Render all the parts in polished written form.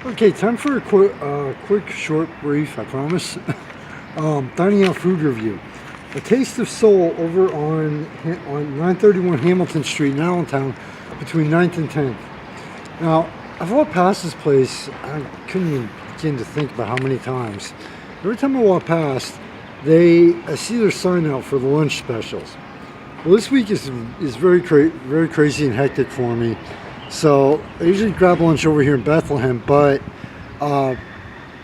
Okay, time for a quick, short brief, I promise. Dining out food review. A Taste of Soul over on 931 Hamilton Street in Allentown between 9th and 10th. Now, I've walked past this place, I couldn't even begin to think about how many times. Every time I walk past, I see their sign out for the lunch specials. Well, this week is very crazy and hectic for me. So I usually grab lunch over here in Bethlehem, but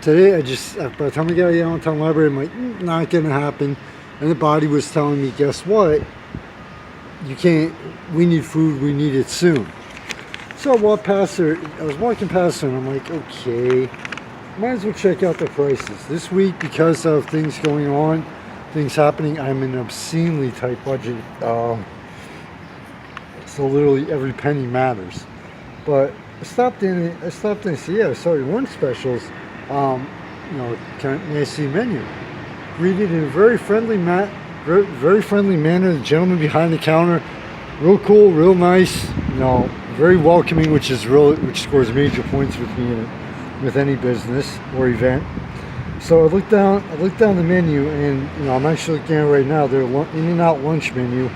today by the time I got to the Allentown Library, I'm like, not gonna happen. And the body was telling me, guess what? You can't. We need food. We need it soon. So I walked past there. I was walking past there, and I'm like, okay, might as well check out the prices this week because of things going on, things happening. I'm in an obscenely tight budget. So literally every penny matters. But I stopped in and said, yeah, sorry, lunch specials. May I see menu? Greeted in a very friendly manner. The gentleman behind the counter, real cool, real nice. Very welcoming, which scores major points with me with any business or event. So I looked down the menu, and I'm actually looking at it right now. Their In-N-Out lunch menu.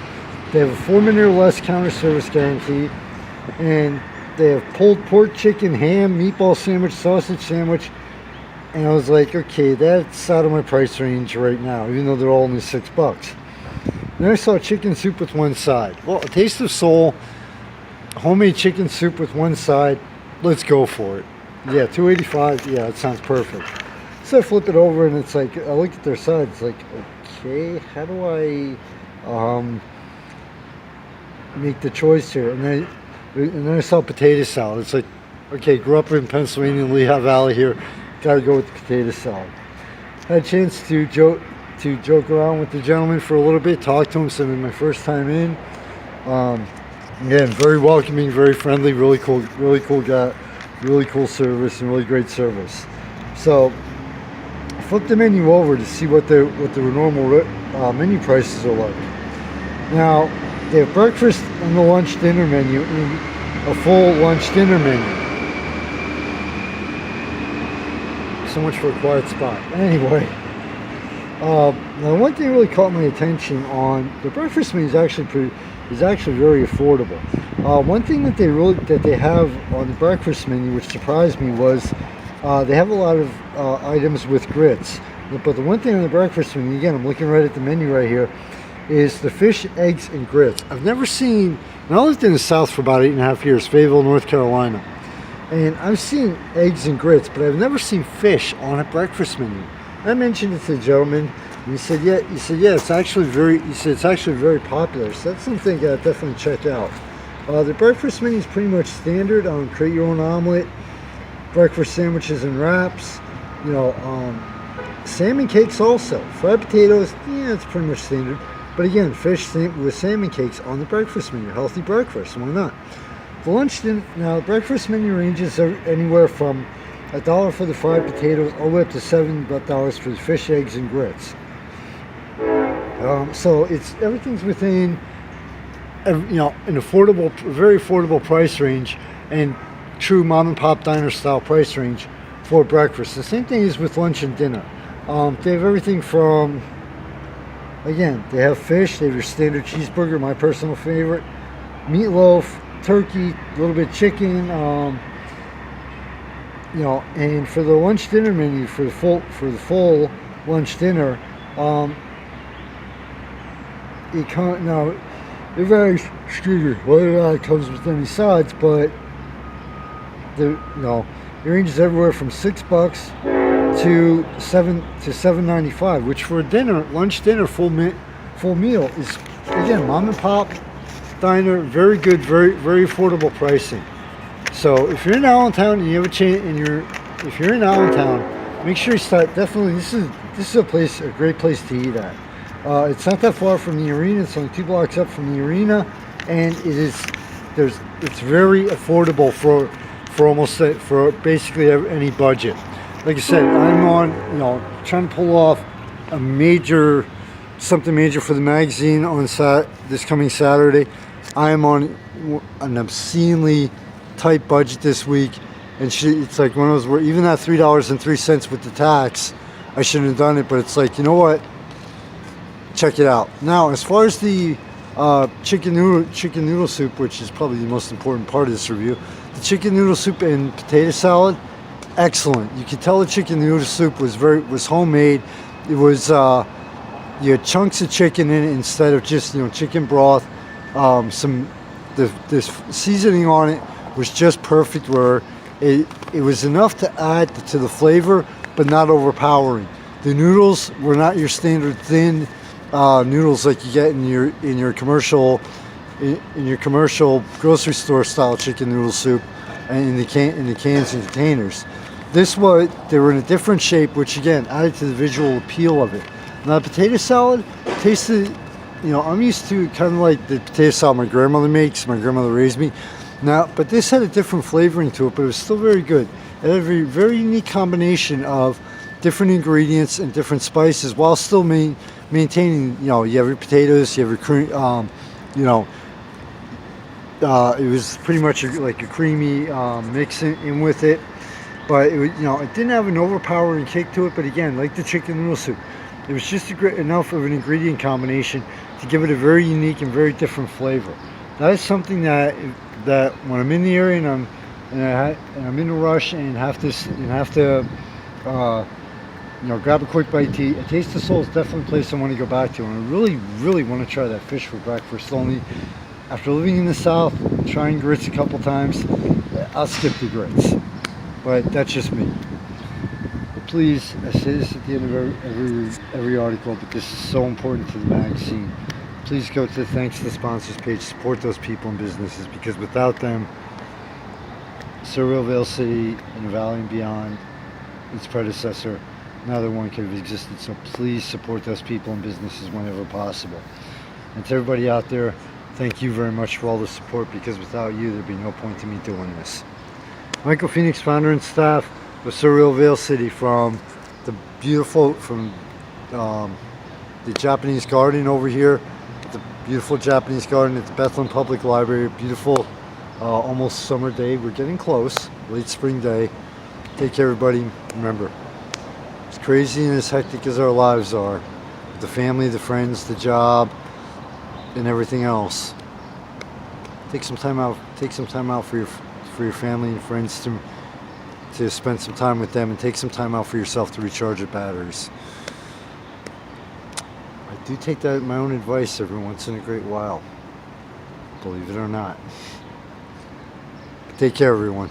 They have a 4-minute or less counter service guarantee, and they have pulled pork, chicken, ham, meatball sandwich, sausage sandwich, and I was like, okay, that's out of my price range right now, even though they're all only $6. Then I saw chicken soup with one side. Well, A Taste of Soul, homemade chicken soup with one side. Let's go for it. Yeah, $2.85. Yeah, that sounds perfect. So I flip it over, and it's like I look at their sides. It's like, okay, how do I make the choice here? And then I saw potato salad. It's like, okay, grew up in Pennsylvania in Lehigh Valley here. Got to go with the potato salad. Had a chance to joke around with the gentleman for a little bit, talk to him. So it was my first time in. Again, very welcoming, very friendly, really cool guy, really cool service, and really great service. So I flipped the menu over to see what their normal menu prices are like. Now, they have breakfast and the lunch dinner menu and a full lunch dinner menu. So much for a quiet spot. Anyway, now one thing really caught my attention on the breakfast menu is actually very affordable. One thing that they have on the breakfast menu, which surprised me, was they have a lot of items with grits. But the one thing on the breakfast menu, again, I'm looking right at the menu right here, is the fish, eggs, and grits. I've never seen, and I lived in the South for about 8.5 years, Fayetteville, North Carolina, and I've seen eggs and grits, but I've never seen fish on a breakfast menu. I mentioned it to the gentleman, and he said, yeah, it's actually very popular. So that's something I gotta definitely check out. The breakfast menu is pretty much standard. Create your own omelet, breakfast sandwiches and wraps, salmon cakes also, fried potatoes. Yeah, it's pretty much standard. But again, fish with salmon cakes on the breakfast menu. Healthy breakfast, why not? The breakfast menu ranges anywhere from $1 for the fried potatoes all the way up to $7 for the fish, eggs, and grits. So everything's within an very affordable price range and true mom and pop diner style price range for breakfast. The same thing is with lunch and dinner. They have everything from, again, they have fish, they have your standard cheeseburger, my personal favorite, meatloaf, turkey, a little bit chicken, and for the lunch dinner menu, for the full lunch dinner, it varies, whether it comes with any sides, but it ranges everywhere from $6 to $7.95, which for a lunch dinner full meal is, again, mom and pop diner, very good, very very affordable pricing. So if you're in Allentown and you have a chance, if you're in Allentown, make sure you start. Definitely, this is a great place to eat at. It's not that far from the arena. It's only 2 blocks up from the arena, and it's very affordable for basically any budget. Like I said, I'm on trying to pull off something major for the magazine on this coming Saturday. I am on an obscenely tight budget this week, And it's like one of those where even that $3.03 with the tax, I shouldn't have done it. But it's like, you know what? Check it out. Now, as far as the chicken noodle soup, which is probably the most important part of this review, the chicken noodle soup and potato salad, excellent. You could tell the chicken noodle soup was homemade. It was you had chunks of chicken in it instead of just chicken broth. This seasoning on it was just perfect, where it was enough to add to the flavor, but not overpowering. The noodles were not your standard thin noodles like you get in your commercial grocery store style chicken noodle soup, and in the cans and containers. They were in a different shape, which again added to the visual appeal of it. Now, the potato salad tasted, I'm used to kind of like the potato salad my grandmother makes. My grandmother raised me. Now, but this had a different flavoring to it, but it was still very good. It had a very, very unique combination of different ingredients and different spices, while still maintaining, you have your potatoes, you have your cream, it was pretty much like a creamy mix in with it. But it didn't have an overpowering kick to it. But again, like the chicken noodle soup, it was just enough of an ingredient combination to give it a very unique and very different flavor. That is something that when I'm in the area and I'm in a rush and have to grab a quick bite to eat, A Taste of Soul is definitely a place I want to go back to, and I really, really want to try that fish for breakfast. Only after living in the South, trying grits a couple times, I'll skip the grits. But that's just me. But please, I say this at the end of every article, but this is so important to the magazine. Please go to the Thanks to the Sponsors page, support those people and businesses, because without them, Surreal City and the Valley and beyond, its predecessor, neither one could have existed. So please support those people and businesses whenever possible. And to everybody out there, thank you very much for all the support, because without you, there'd be no point to me doing this. Michael Phoenix, founder and staff of Surreal City, from the Japanese garden over here, the beautiful Japanese garden at the Bethlehem Public Library. Beautiful, almost summer day. We're getting close, late spring day. Take care, everybody. Remember, as crazy and as hectic as our lives are, the family, the friends, the job, and everything else, take some time out. Take some time out for your family and friends to spend some time with them, and take some time out for yourself to recharge your batteries. I do take that my own advice every once in a great while, believe it or not. Take care, everyone.